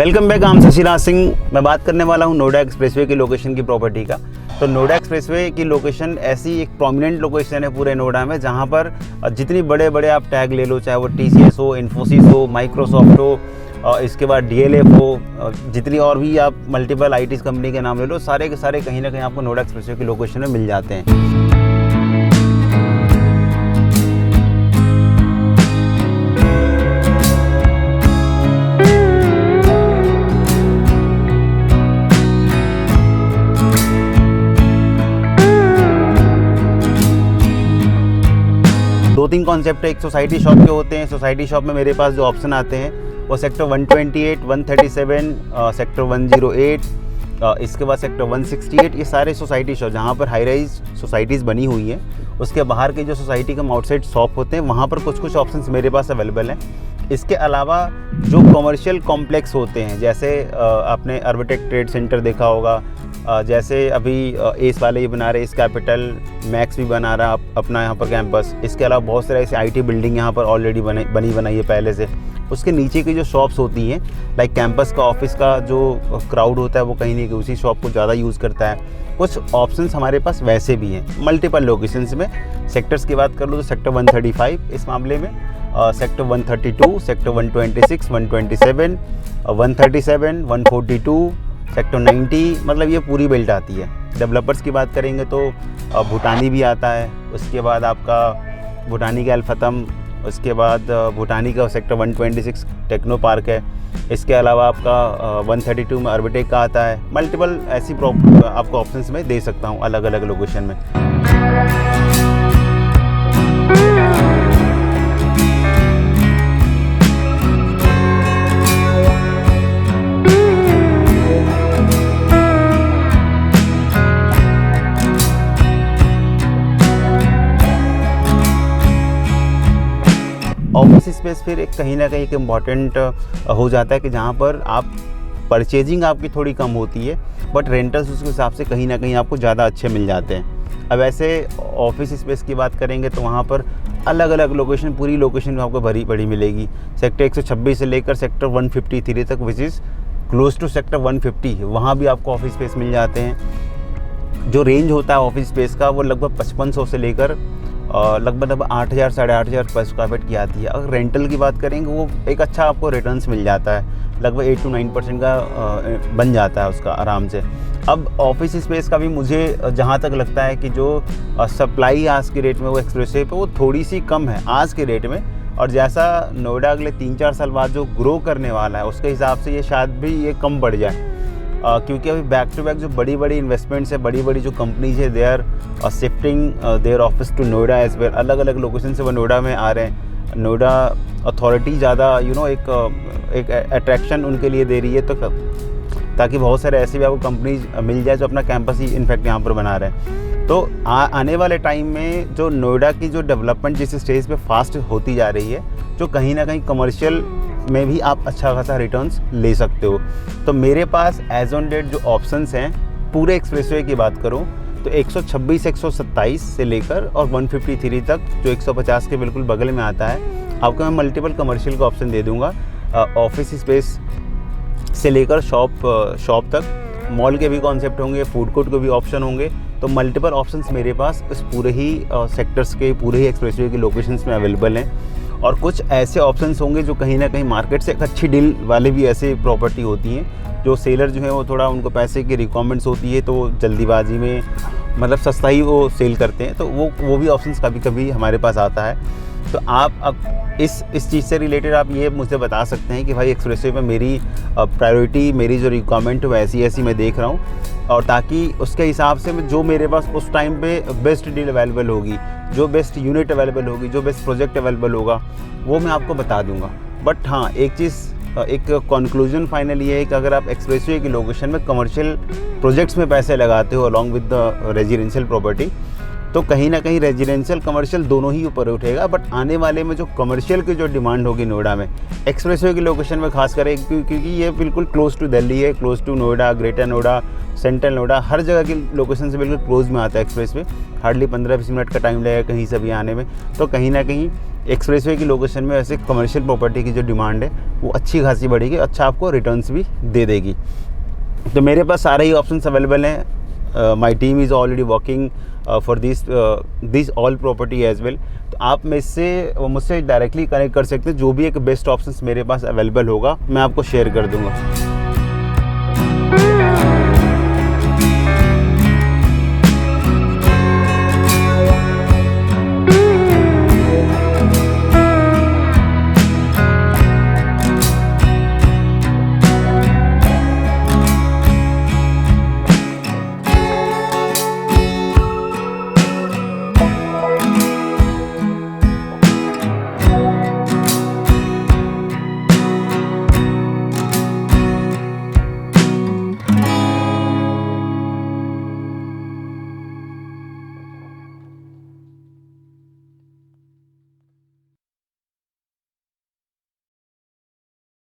Welcome back. हम शशिराज सिंह। मैं बात करने वाला हूं नोएडा एक्सप्रेसवे की लोकेशन की प्रॉपर्टी का। तो नोएडा एक्सप्रेसवे की लोकेशन ऐसी एक प्रोमिनेंट लोकेशन है पूरे नोएडा में, जहां पर जितनी बड़े बड़े आप टैग ले लो, चाहे वो TCS हो, इन्फोसिस हो, माइक्रोसॉफ्ट हो, और इसके बाद DLF हो, जितनी और भी आप मल्टीपल IT कंपनी के नाम ले लो, सारे के सारे कहीं ना कहीं आपको नोएडा एक्सप्रेसवे की लोकेशन में मिल जाते हैं। दो तीन कॉन्सेप्ट है। एक सोसाइटी शॉप के होते हैं। सोसाइटी शॉप में मेरे पास जो ऑप्शन आते हैं वो सेक्टर 128, 137, सेक्टर 108, इसके बाद सेक्टर 168, ये सारे सोसाइटी शॉप जहाँ पर हाई राइज सोसाइटीज़ बनी हुई हैं, उसके बाहर के जो सोसाइटी के आउटसाइड शॉप होते हैं, वहाँ पर कुछ ऑप्शंस मेरे पास अवेलेबल हैं। इसके अलावा जो कमर्शियल कॉम्प्लेक्स होते हैं, जैसे आपने अर्बटेक ट्रेड सेंटर देखा होगा, जैसे अभी एस वाले ये बना रहे, एस कैपिटल, मैक्स भी बना रहा अपना यहाँ पर कैंपस। इसके अलावा बहुत सारे ऐसे IT बिल्डिंग यहाँ पर ऑलरेडी बनी बनाई है पहले से। उसके नीचे की जो शॉप्स होती हैं, लाइक कैंपस का, ऑफिस का जो क्राउड होता है वो कहीं नहीं उसी शॉप को ज़्यादा यूज़ करता है। कुछ ऑप्शंस हमारे पास वैसे भी हैं मल्टीपल लोकेशंस में। सेक्टर्स की बात कर लो तो सेक्टर 135 इस मामले में, सेक्टर 132, सेक्टर 126, 127, 137, 142, सेक्टर 90, मतलब ये पूरी बेल्ट आती है। डेवलपर्स की बात करेंगे तो भूटानी भी आता है, उसके बाद आपका भूटानी का अल्फतम, उसके बाद भूटानी का सेक्टर 126 टेक्नो पार्क है। इसके अलावा आपका 132 में अर्बटेक का आता है। मल्टीपल ऐसी आपको ऑप्शंस में दे सकता हूँ अलग अलग लोकेशन में। ऑफिस स्पेस फिर एक कहीं ना कहीं एक इम्पॉर्टेंट हो जाता है कि जहाँ पर आप परचेजिंग आपकी थोड़ी कम होती है, बट रेंटल्स उसके हिसाब से कहीं ना कहीं आपको ज़्यादा अच्छे मिल जाते हैं। अब ऐसे ऑफिस स्पेस की बात करेंगे तो वहाँ पर अलग अलग लोकेशन, पूरी लोकेशन में आपको भरी पड़ी मिलेगी। सेक्टर 126 से लेकर सेक्टर 153 तक, which is close to sector 150, वहाँ भी आपको ऑफिस स्पेस मिल जाते हैं। जो रेंज होता है ऑफिस स्पेस का वो लगभग 5500 से लेकर लगभग 8000 8,500 पर स्क्वायर फीट की आती है। अगर रेंटल की बात करेंगे वो एक अच्छा आपको रिटर्न्स मिल जाता है, लगभग 8 to 9% का बन जाता है उसका आराम से। अब ऑफिस स्पेस का भी मुझे जहाँ तक लगता है कि जो सप्लाई आज के रेट में वो एक्सप्रेसवे पे वो थोड़ी सी कम है आज के रेट में, और जैसा नोएडा अगले 3-4 साल बाद जो ग्रो करने वाला है उसके हिसाब से ये शायद भी ये कम बढ़ जाए, क्योंकि अभी बैक टू बैक जो बड़ी बड़ी इन्वेस्टमेंट्स है, बड़ी बड़ी जो कंपनीज है, they are shifting their office to Noida as well. अलग अलग लोकेशन से वो नोएडा में आ रहे हैं। नोएडा अथॉरिटी ज़्यादा एक अट्रैक्शन उनके लिए दे रही है, तो ताकि बहुत सारे ऐसे भी आपको कंपनीज मिल जाए जो अपना कैंपस ही इनफैक्ट यहाँ पर बना रहे हैं। तो आने वाले टाइम में जो नोएडा की जो डेवलपमेंट जिस स्टेज पे फास्ट होती जा रही है, जो कहीं ना कहीं कमर्शियल में भी आप अच्छा खासा रिटर्न्स ले सकते हो। तो मेरे पास एज ऑन डेट जो ऑप्शंस हैं, पूरे एक्सप्रेसवे की बात करूं तो 126, 127 से लेकर और 153 तक, जो 150 के बिल्कुल बगल में आता है, आपको मैं मल्टीपल कमर्शियल का ऑप्शन दे दूंगा। ऑफिस स्पेस से लेकर शॉप तक, मॉल के भी कॉन्सेप्ट होंगे, फूड कोर्ट के भी ऑप्शन होंगे। तो मल्टीपल ऑप्शंस मेरे पास इस पूरे ही सेक्टर्स के, पूरे ही एक्सप्रेसवे के लोकेशंस में अवेलेबल हैं। और कुछ ऐसे ऑप्शंस होंगे जो कहीं ना कहीं मार्केट से एक अच्छी डील वाले भी ऐसे प्रॉपर्टी होती हैं, जो सेलर जो है वो थोड़ा उनको पैसे की रिक्वायरमेंट्स होती है, तो वो जल्दीबाजी में मतलब सस्ता ही वो सेल करते हैं। तो वो भी ऑप्शंस कभी कभी हमारे पास आता है। तो आप अब इस चीज़ से रिलेटेड आप ये मुझे बता सकते हैं कि भाई एक्सप्रेसवे पे मेरी प्रायोरिटी, मेरी जो रिक्वायरमेंट है वैसी ऐसी मैं देख रहा हूँ, और ताकि उसके हिसाब से जो मेरे पास उस टाइम पे बेस्ट डील अवेलेबल होगी, जो बेस्ट यूनिट अवेलेबल होगी, जो बेस्ट प्रोजेक्ट अवेलेबल होगा, वो मैं आपको बता दूंगा। बट हाँ, एक चीज़, एक कंक्लूजन फाइनल ये है कि अगर आप एक्सप्रेसवे की लोकेशन में कमर्शियल प्रोजेक्ट्स में पैसे लगाते हो along with the residential property, तो कहीं ना कहीं रेजिडेंशियल कमर्शियल दोनों ही ऊपर उठेगा। बट आने वाले में जो कमर्शियल की जो डिमांड होगी नोएडा में, एक्सप्रेसवे की लोकेशन में खास कर, क्योंकि ये बिल्कुल क्लोज टू दिल्ली है, close to Noida, greater Noida, central Noida, हर जगह की लोकेशन से बिल्कुल क्लोज में आता है एक्सप्रेसवे। हार्डली 15-20 मिनट का टाइम लगेगा कहीं से भी आने में। तो कहीं ना कहीं एक्सप्रेसवे की लोकेशन में वैसे कमर्शियल प्रॉपर्टी की जो डिमांड है वो अच्छी खासी बढ़ेगी, अच्छा आपको रिटर्न्स भी दे देगी। तो मेरे पास सारे ही ऑप्शंस अवेलेबल हैं। My team is already working for this all property as well. तो आप मुझसे डायरेक्टली कनेक्ट कर सकते हैं, जो भी एक बेस्ट ऑप्शंस मेरे पास अवेलेबल होगा मैं आपको शेयर कर दूंगा।